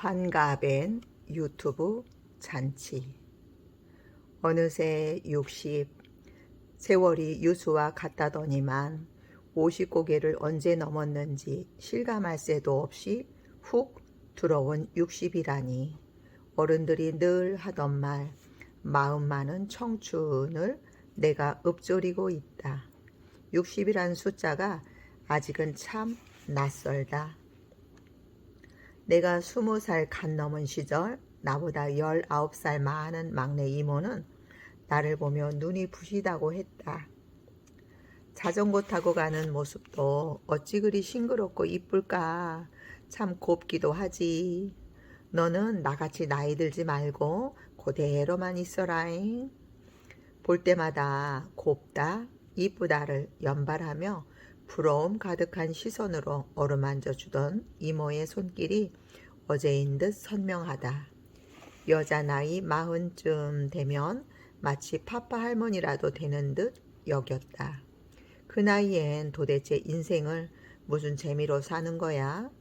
환갑엔 유튜브 잔치. 어느새 60, 세월이 유수와 같다더니만 50고개를 언제 넘었는지 실감할 새도 없이 훅 들어온 60이라니. 어른들이 늘 하던 말, 마음 많은 청춘을 내가 읊조리고 있다. 60이란 숫자가 아직은 참 낯설다. 내가 20살 갓 넘은 시절 나보다 19살 많은 막내 이모는 나를 보며 눈이 부시다고 했다. 자전거 타고 가는 모습도 어찌 그리 싱그럽고 이쁠까. 참 곱기도 하지. 너는 나같이 나이 들지 말고 그대로만 있어라잉. 볼 때마다 곱다, 이쁘다를 연발하며 부러움 가득한 시선으로 어루만져 주던 이모의 손길이 어제인 듯 선명하다. 여자 나이 40쯤 되면 마치 파파 할머니라도 되는 듯 여겼다. 그 나이엔 도대체 인생을 무슨 재미로 사는 거야?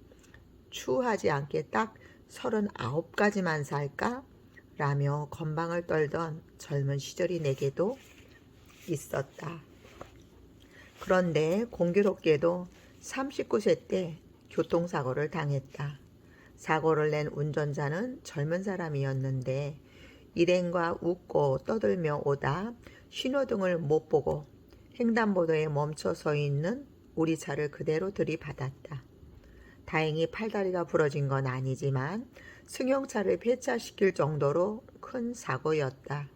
추하지 않게 딱 39가지만 살까? 라며 건방을 떨던 젊은 시절이 내게도 있었다. 그런데 공교롭게도 39세 때 교통사고를 당했다. 사고를 낸 운전자는 젊은 사람이었는데 일행과 웃고 떠들며 오다 신호등을 못 보고 횡단보도에 멈춰 서 있는 우리 차를 그대로 들이받았다. 다행히 팔다리가 부러진 건 아니지만 승용차를 폐차시킬 정도로 큰 사고였다.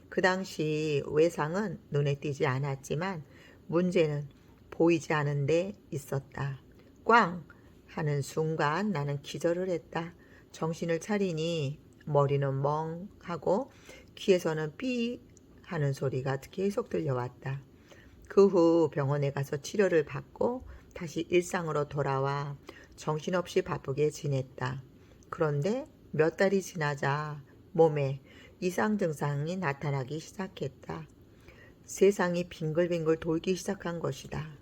그 당시 외상은 눈에 띄지 않았지만 문제는 보이지 않은 데 있었다. 꽝! 하는 순간 나는 기절을 했다. 정신을 차리니 머리는 멍하고 귀에서는 삐 하는 소리가 계속 들려왔다. 그 후 병원에 가서 치료를 받고 다시 일상으로 돌아와 정신없이 바쁘게 지냈다. 그런데 몇 달이 지나자 몸에 이상 증상이 나타나기 시작했다. 세상이 빙글빙글 돌기 시작한 것이다.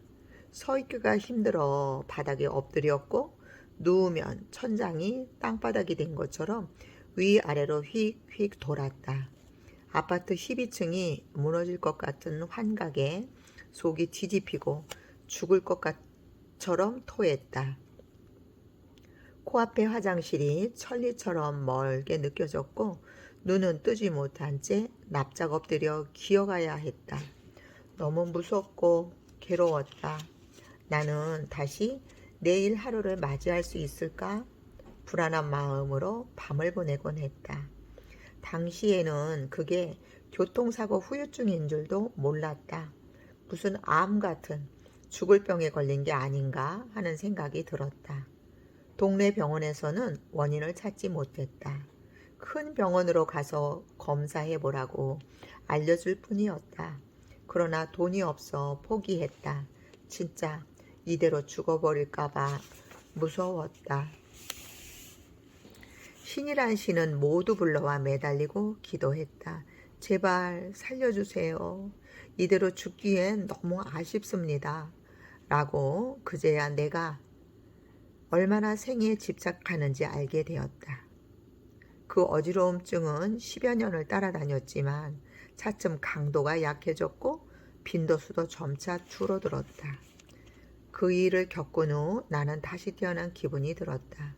서 있기가 힘들어 바닥에 엎드렸고 누우면 천장이 땅바닥이 된 것처럼 위아래로 휙휙 돌았다. 아파트 12층이 무너질 것 같은 환각에 속이 뒤집히고 죽을 것처럼 토했다. 코앞에 화장실이 천리처럼 멀게 느껴졌고 눈은 뜨지 못한 채 납작 엎드려 기어가야 했다. 너무 무섭고 괴로웠다. 나는 다시 내일 하루를 맞이할 수 있을까? 불안한 마음으로 밤을 보내곤 했다. 당시에는 그게 교통사고 후유증인 줄도 몰랐다. 무슨 암 같은 죽을 병에 걸린 게 아닌가 하는 생각이 들었다. 동네 병원에서는 원인을 찾지 못했다. 큰 병원으로 가서 검사해보라고 알려줄 뿐이었다. 그러나 돈이 없어 포기했다. 진짜 이대로 죽어버릴까봐 무서웠다. 신이란 신은 모두 불러와 매달리고 기도했다. 제발 살려주세요. 이대로 죽기엔 너무 아쉽습니다. 라고 그제야 내가 얼마나 생에 집착하는지 알게 되었다. 그 어지러움증은 10여 년을 따라다녔지만 차츰 강도가 약해졌고 빈도수도 점차 줄어들었다. 그 일을 겪은 후 나는 다시 태어난 기분이 들었다.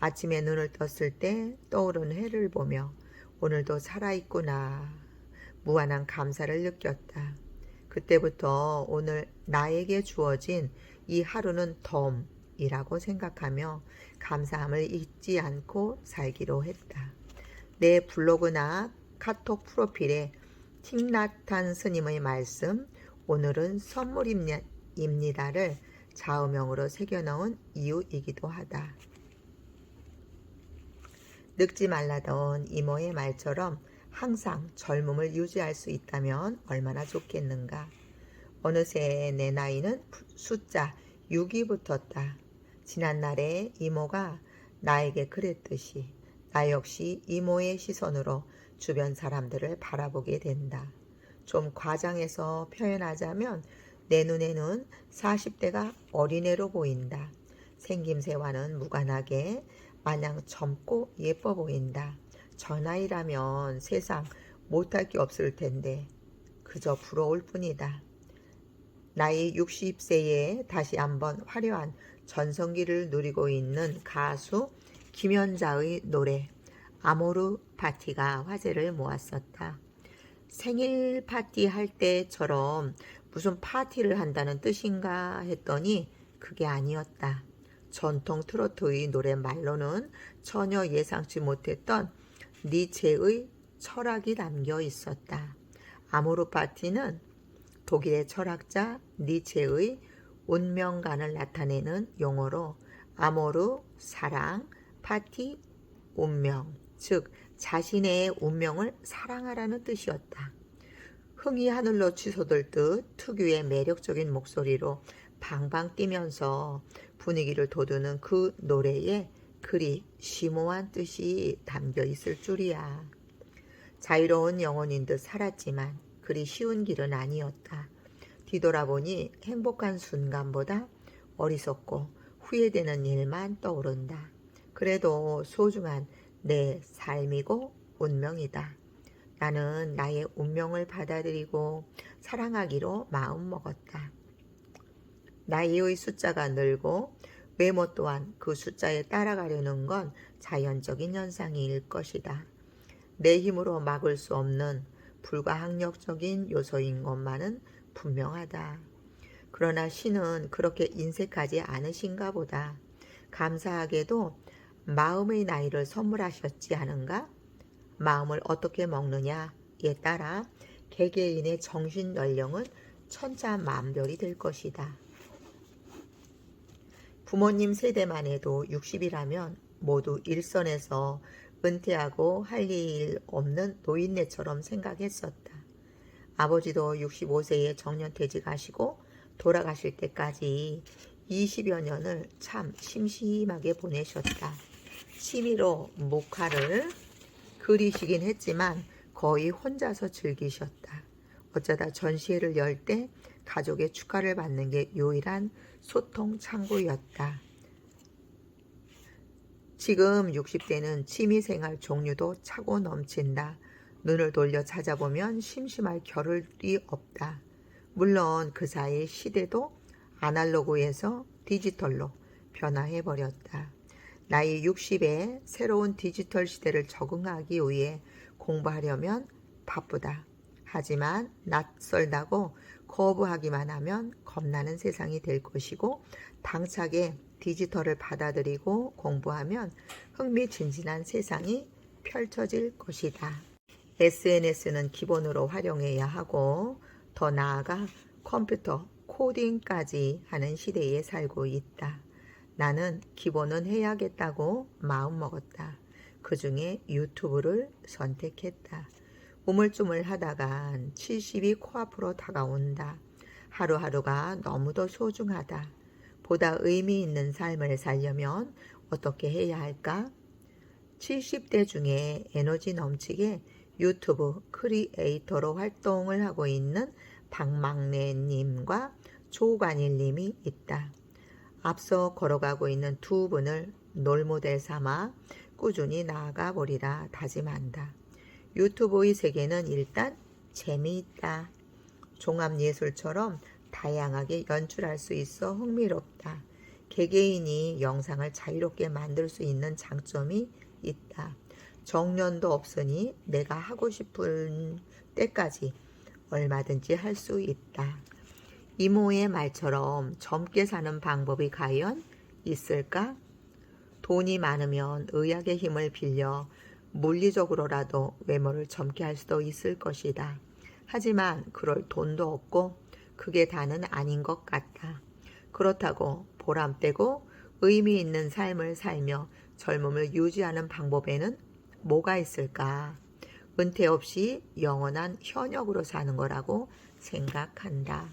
아침에 눈을 떴을 때 떠오르는 해를 보며 오늘도 살아있구나 무한한 감사를 느꼈다. 그때부터 오늘 나에게 주어진 이 하루는 덤이라고 생각하며 감사함을 잊지 않고 살기로 했다. 내 블로그나 카톡 프로필에 틱나탄 스님의 말씀 오늘은 선물입니다를 좌우명으로 새겨넣은 이유이기도 하다. 늙지 말라던 이모의 말처럼 항상 젊음을 유지할 수 있다면 얼마나 좋겠는가. 어느새 내 나이는 숫자 6이 붙었다. 지난날에 이모가 나에게 그랬듯이 나 역시 이모의 시선으로 주변 사람들을 바라보게 된다. 좀 과장해서 표현하자면 내 눈에는 40대가 어린애로 보인다. 생김새와는 무관하게 마냥 젊고 예뻐 보인다. 저 나이라면 세상 못할 게 없을 텐데 그저 부러울 뿐이다. 나이 60세에 다시 한번 화려한 전성기를 누리고 있는 가수 김연자의 노래 아모르 파티가 화제를 모았었다. 생일 파티 할 때처럼 무슨 파티를 한다는 뜻인가 했더니 그게 아니었다. 전통 트로트의 노랫말로는 전혀 예상치 못했던 니체의 철학이 담겨 있었다. 아모르 파티는 독일의 철학자 니체의 운명관을 나타내는 용어로 아모르, 사랑, 파티, 운명, 즉 자신의 운명을 사랑하라는 뜻이었다. 흥이 하늘로 치솟을듯 특유의 매력적인 목소리로 방방 뛰면서 분위기를 돋우는 그 노래에 그리 심오한 뜻이 담겨 있을 줄이야. 자유로운 영혼인 듯 살았지만 그리 쉬운 길은 아니었다. 뒤돌아보니 행복한 순간보다 어리석고 후회되는 일만 떠오른다. 그래도 소중한 내 삶이고 운명이다. 나는 나의 운명을 받아들이고 사랑하기로 마음먹었다. 나이의 숫자가 늘고 외모 또한 그 숫자에 따라가려는 건 자연적인 현상일 것이다. 내 힘으로 막을 수 없는 불가항력적인 요소인 것만은 분명하다. 그러나 신은 그렇게 인색하지 않으신가 보다. 감사하게도 마음의 나이를 선물하셨지 않은가? 마음을 어떻게 먹느냐에 따라 개개인의 정신 연령은 천차만별이 될 것이다. 부모님 세대만 해도 60이라면 모두 일선에서 은퇴하고 할 일 없는 노인네처럼 생각했었다. 아버지도 65세에 정년퇴직하시고 돌아가실 때까지 20여 년을 참 심심하게 보내셨다. 취미로 목화를 그리시긴 했지만 거의 혼자서 즐기셨다. 어쩌다 전시회를 열 때 가족의 축하를 받는 게 유일한 소통 창구였다. 지금 60대는 취미생활 종류도 차고 넘친다. 눈을 돌려 찾아보면 심심할 겨를이 없다. 물론 그 사이 시대도 아날로그에서 디지털로 변화해버렸다. 나이 60에 새로운 디지털 시대를 적응하기 위해 공부하려면 바쁘다. 하지만 낯설다고 거부하기만 하면 겁나는 세상이 될 것이고 당차게 디지털을 받아들이고 공부하면 흥미진진한 세상이 펼쳐질 것이다. SNS는 기본으로 활용해야 하고 더 나아가 컴퓨터 코딩까지 하는 시대에 살고 있다. 나는 기본은 해야겠다고 마음먹었다. 그 중에 유튜브를 선택했다. 우물쭈물 하다간 70이 코앞으로 다가온다. 하루하루가 너무도 소중하다. 보다 의미 있는 삶을 살려면 어떻게 해야 할까? 70대 중에 에너지 넘치게 유튜브 크리에이터로 활동을 하고 있는 박막래님과 조관일님이 있다. 앞서 걸어가고 있는 두 분을 롤모델 삼아 꾸준히 나아가 보리라 다짐한다. 유튜브의 세계는 일단 재미있다. 종합예술처럼 다양하게 연출할 수 있어 흥미롭다. 개개인이 영상을 자유롭게 만들 수 있는 장점이 있다. 정년도 없으니 내가 하고 싶은 때까지 얼마든지 할 수 있다. 이모의 말처럼 젊게 사는 방법이 과연 있을까? 돈이 많으면 의학의 힘을 빌려 물리적으로라도 외모를 젊게 할 수도 있을 것이다. 하지만 그럴 돈도 없고 그게 다는 아닌 것 같다. 그렇다고 보람되고 의미 있는 삶을 살며 젊음을 유지하는 방법에는 뭐가 있을까? 은퇴 없이 영원한 현역으로 사는 거라고 생각한다.